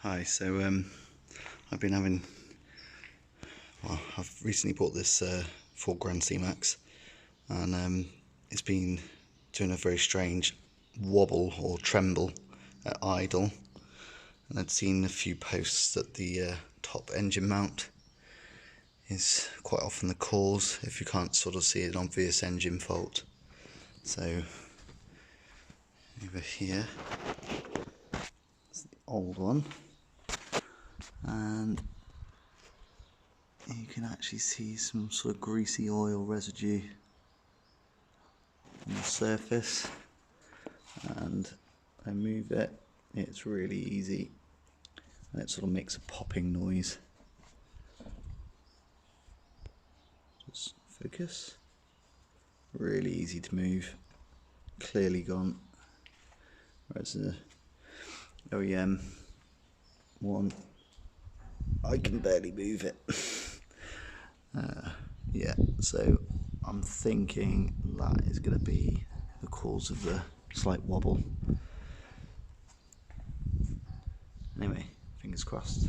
Hi, I've been having, I've recently bought this 4 grand Cmax, and it's been doing a very strange wobble or tremble at idle, and I'd seen a few posts that the top engine mount is quite often the cause if you can't sort of see an obvious engine fault. So over here is the old one, and you can actually see some sort of greasy oil residue on the surface, and I move it, it's really easy, and it sort of makes a popping noise. Just focus. Really easy to move, clearly gone, whereas the OEM one, I can barely move it. Yeah, so I'm thinking that is going to be the cause of the slight wobble. Anyway, fingers crossed.